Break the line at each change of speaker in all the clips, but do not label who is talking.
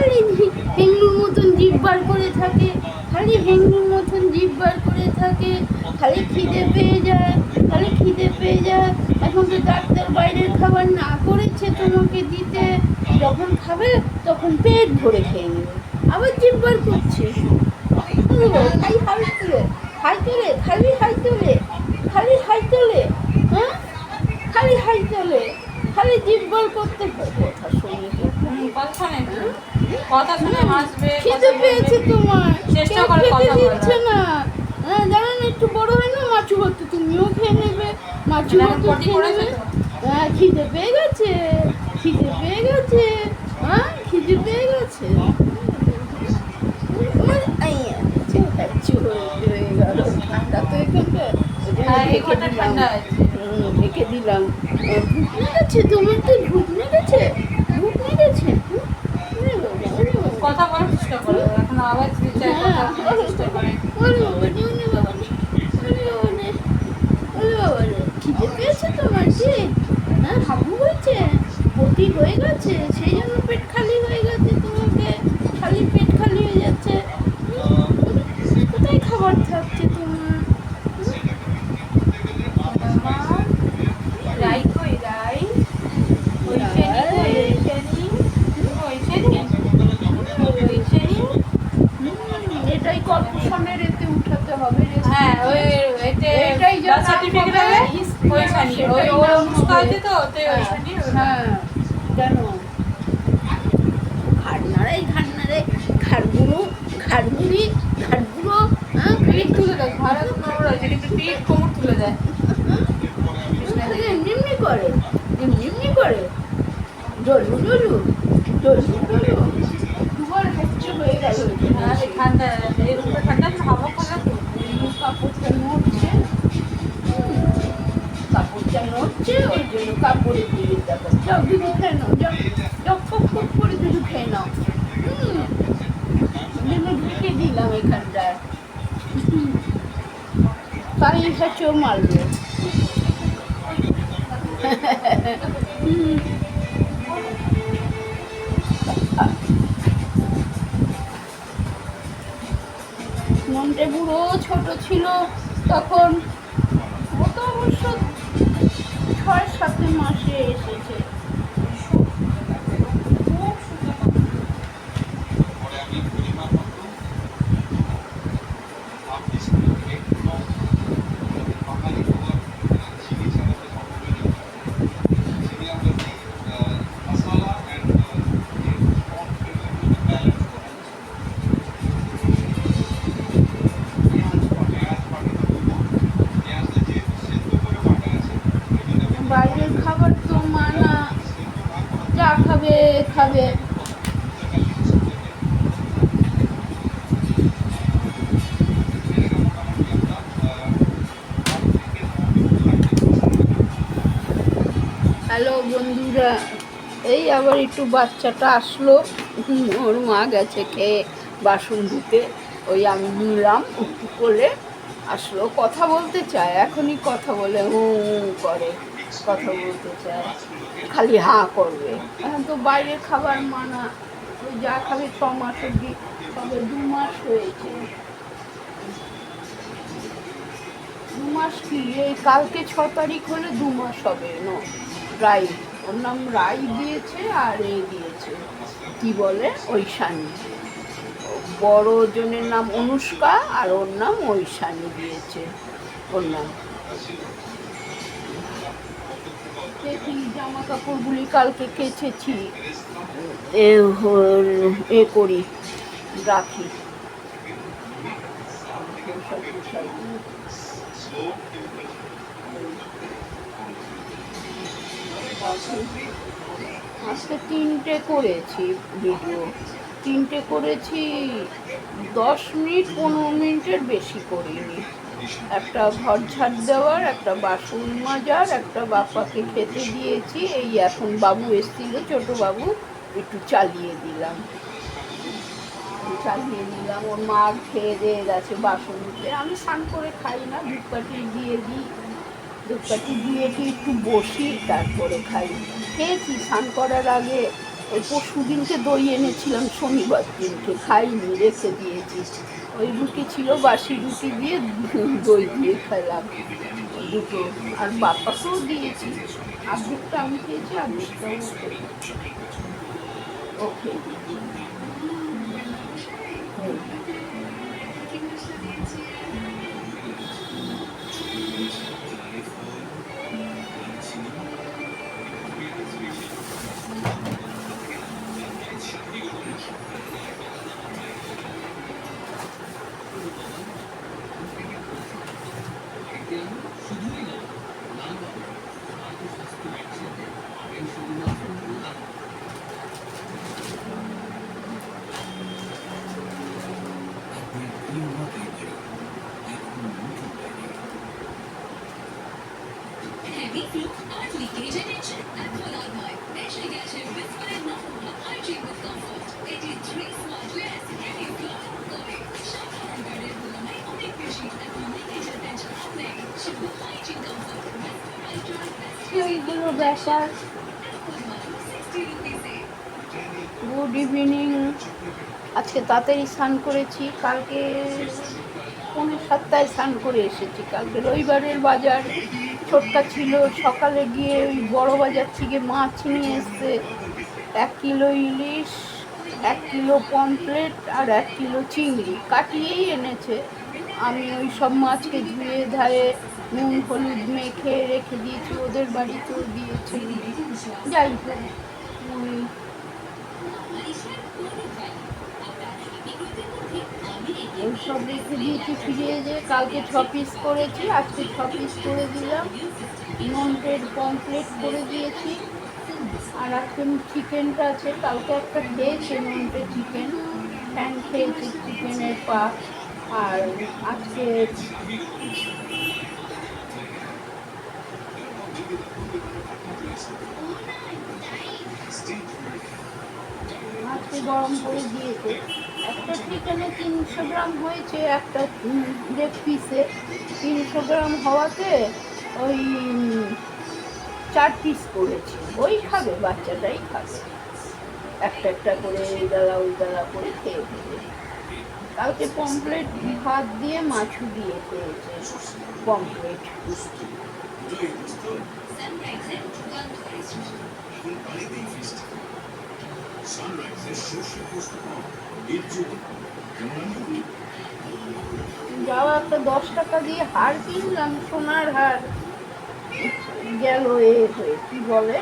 খালি হেংলুর মতন জিভ বার করে থাকে, খালি হেংলুর মতন জিভ বার করে থাকে, খালি খিদে পেয়ে যায়, খালি খিদে পেয়ে যায়। এখন তো ডাক্তার বাইরের খাবার না করেছে তোমাকে দিতে, যখন খাবে তখন পেট ভরে খেয়ে নেবে, আবার জিভ বার করছে। খালি হাই তোলে, হাই তোলে, খালি হাই তোলে, খালি হাই তোলে, হ্যাঁ খালি হাই তোলে, খালি জিভ বার করতে কথা শুনে
কথা শুনে হাসবে,
খিদে পেয়েছে তোমার,
চেষ্টা করে কথা
দিচ্ছে না। হ্যাঁ জানেন একটু বড় হয় না মাছু ভাত তুমিও খেয়ে নেবে, মাছু ভাত খেয়ে নেবে। হ্যাঁ খিদে পেয়ে গেছে, খিদে পেয়ে গেছে, হ্যাঁ খিদে পেয়ে গেছে। ঠান্ডা তো এখানটা রেখে দিলাম। ঢুকনে গেছে তোমার, তো ঢুকনে গেছে, ঢুকনে গেছে।
কথা বলার চেষ্টা করো, এখন আওয়াজ দিচ্ছে, চেষ্টা করে।
খিদে পেয়েছে তোমার কি? হ্যাঁ হাবু হয়েছে, পটি হয়ে গেছে, সেই জন্য পেট খালি হয়ে গেছে, তোমাকে খালি পেট খালি হয়ে যাচ্ছে। কোথায় খাবার থাকছে তোমার?
রাই কই রাই?
এটাই কর্পোরেশনের এতে উঠাতে হবে।
হ্যাঁ ওই এটাই যা সার্টিফিকেট হবে ওই শানি, ওই ওর অনুষ্কা আছে তো ওতে ওই শানি।
হ্যাঁ জানো ঘাড়নাড়াই ঘাড়নাড়াই ঘাড়গুলো ঘাড়গুড়ি ঘাড়গুলো, হ্যাঁ
পিঠ তুলে দেয়, ঘাড়ে তো নড়া আছে কিন্তু পিঠ কোমর তুলে দেয়।
এমনি এমনি করে, এমনি এমনি করে ডলু ডলু ডলু ডলু দুবার হচ্ছে হয়ে গেল।
ঠান্ডা এই রুমটা ঠান্ডা না, হাওয়া খোলা তো।
কাপড়টা নড়ছে, কাপড়টা নড়ছে, ওই জন্য কাপড়ে দিয়ে যাবে। যাও দুধু খেয়ে নাও, যাও যাও ফক ফক করে দুধু খেয়ে নাও। ঢুকে দিলাম এখানটায়, তাই চোর মারবে। মন্টে বুড়ো ছোট ছিল তখন, ও তো অবশ্য 6-7 মাসে এসেছে। বাইরের খাবার তো মানা, যা খাবে খাবে। হ্যালো বন্ধুরা, এই আবার একটু বাচ্চাটা আসলো, ওর মা গেছে খেয়ে বাসন ধুতে, ওই আমি নিলাম একটু করে আসলো, কথা বলতে চায়, এখনই কথা বলে করে, কথা বলতে চায়, খালি হাঁ করবে। এখন তো বাইরের খাবার মানা, ওই যা খাবে 6 মাস অব্দি, তবে 2 মাস হয়েছে। 2 মাস কি, এই কালকে 6 তারিখ হলে 2 মাস হবে। রাই, ওর নাম রাই দিয়েছে, আর এ দিয়েছে কি বলে ঐশানী। বড় জনের নাম অনুষ্কা আর ওর নাম ঐশানী দিয়েছে ওর নাম। জামা কাপড়গুলি কালকে কেচেছি, এ করি রাখি। আজকে 3টে করেছি ভিডিও, 3টে করেছি, 10 মিনিট 15 মিনিটের বেশি করিনি। একটা ঘর ঝাড় দেওয়ার, একটা বাসন মাজার, একটা বাপ্পাকে খেতে দিয়েছি, এই এখন বাবু এসেছিল ছোটো বাবু, একটু চালিয়ে দিলাম, ওর মা খেয়ে দিয়ে গেছে বাসন ধুতে। আমি স্নান করে খাই না, ধূপকাঠি দিয়ে দিই, ধূপকাঠি দিয়ে একটু বসি তারপরে খাই। খেয়েছি স্নান করার আগে ওই পরশু দিনকে দই এনেছিলাম, শনিবার দিনকে খাইনি, রেখে দিয়েছি। ওই রুটি ছিল, বাসি রুটি দিয়ে দই দিয়ে খেলাম দুটো। আর বাপ্পাকেও দিয়েছি, আর্ধেকটা আমি খেয়েছি, আর্ধেকটা ওকে। এইগুলো ব্যাপার। Good evening. আজকে তাড়াতাড়ি স্নান করেছি, কালকে 6:45 স্নান করে এসেছি। কালকে রবিবারের বাজার ছোট্টা ছিল, সকালে গিয়ে ওই বড় বাজার থেকে মাছ নিয়ে এসছে, 1 কিলো ইলিশ, 1 কিলো পমফ্রেট আর 1 কিলো চিংড়ি কাটিয়েই এনেছে। আমি ওই সব মাছকে ধুয়ে ধারে নুন হলুদ মেখে রেখে দিয়েছি, ওদের বাড়িতেও দিয়েছে। যাই হোক, ওইসব রেখে দিয়েছি ফ্রিজে। কালকে 6 পিস করেছি, আজকে 6 পিস করে দিলাম। ননভেজ পমফ্রেট করে দিয়েছি। আর আজকে চিকেনটা আছে, কালকে একটা খেয়েছি ননভেজ চিকেন, ফ্যান খেয়েছি চিকেনের পা। আর আজকে গরম করে দিয়েছে। একটা চিকেনে 300 গ্রাম হয়েছে, একটা লেগ পিসে 300 গ্রাম হওয়াতে ওই 4 পিস করেছি। ওই খাবে, বাচ্চাটাই খাবে, একটা একটা করে ওই বেলা করে খেয়ে ফেলে। কালকে পমফ্রেট ভাত দিয়ে মাছু দিয়ে খেয়েছে পমফ্রেট। যাও, একটা 10 টাকা দিয়ে হার কিনলাম, সোনার হার, গেল কি বলে,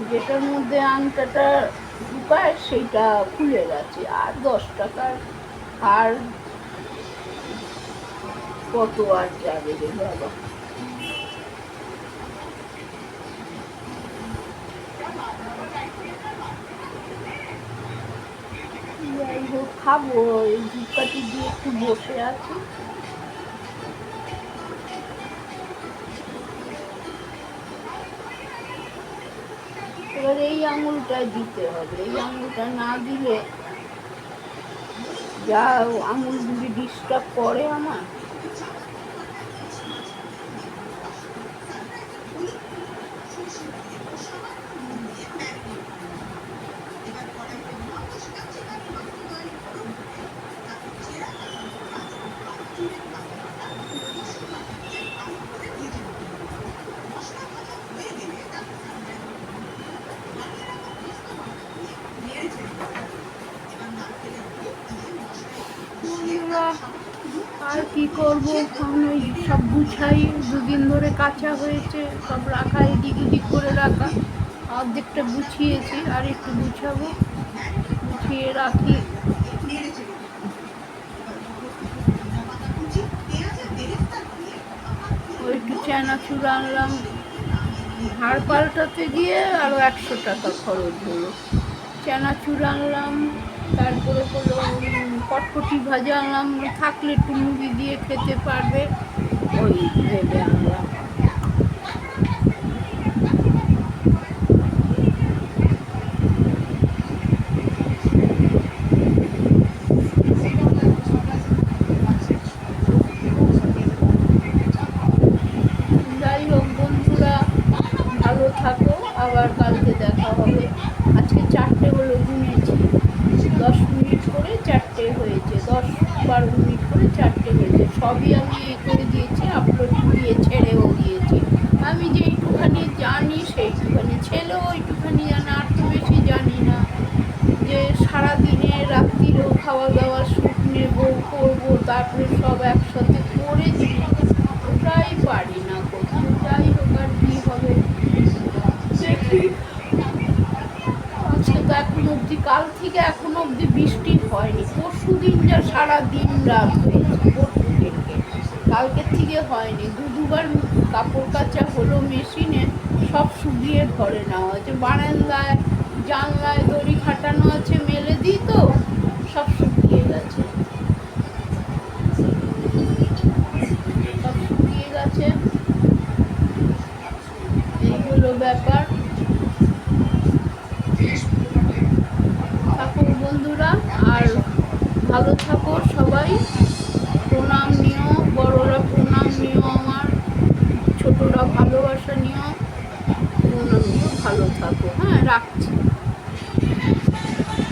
যেটার মধ্যে আংটাটা ঢুকায় সেইটা খুলে গেছে। আর 10 টাকার হার কত আর যাবে রে বাবা। যাই হোক, খাবো, এই ধূপকাঠি দিয়ে একটু বসে আছি। এবার এই আঙুলটায় দিতে হবে, এই আঙুলটা না দিলে যা আঙুলগুলি ডিস্টার্ব করে আমার। আর কি করবো, এখন ওই সব গুছাই, 2 দিন ধরে কাঁচা হয়েছে, সব রাখা, এদিক ওদিক করে রাখা। অর্ধেকটা গুছিয়েছি, আর একটু গুছাবো, গুছিয়ে রাখি। ওই একটু চানাচুর আনলাম, হাড় পাল্টাতে গিয়ে আরও 100 টাকা খরচ হলো। চানাচুর আনলাম, তারপরে হলো কটকটি ভাজা আনলাম, থাকলে একটু মুড়ি দিয়ে খেতে পারবে, ওই ভেবে আনলাম। যাই হোক বন্ধুরা, ভালো থাকো, আবার কালকে দেখা হবে। আজকে করে গুনেছি, 10 মিনিট করে 4টে হয়েছে, 10-12 মিনিট করে 4টে হয়েছে। সবই আমি করে দিয়েছি, আপলোড দিয়ে ছেড়েও দিয়েছি। আমি যেইটুখানি জানি সেইটুখানি, ছেলেও ওইটুখানি জানে, আর তো বেশি জানি না। যে সারাদিনে রাত্রিরেও খাওয়া দাওয়া শ্যুট নেবো করবো, তারপরে সব একসাথে করে দিই, ওটাই পারি না করতে। যাই হোক, আর কী হবে দেখি। আজকে তো এখন অবধি, কাল থেকে এখনো অবধি বৃষ্টি হয়নি। পরশু দিন যা সারা দিন রাত হয়েছে, পরশু দিনকে, কালকের থেকে হয়নি। দুবার কাপড় কাচা হলো মেশিনে, সব শুকিয়ে ঘরে নেওয়া হয়েছে। বারান্দায় জানলায় দড়ি খাটানো আছে, মেলে দিই তো, সব শুকিয়ে গেছে, সব শুকিয়ে গেছে। এই হলো ব্যাপার। থাকো বন্ধুরা, আর ভালো থাকো সবাই। প্রণাম নিও, বড়রা প্রণাম নিও, আমার ছোটরা ভালোবাসা নিও, প্রণাম নিও। ভালো থাকো, হ্যাঁ, রাখছি।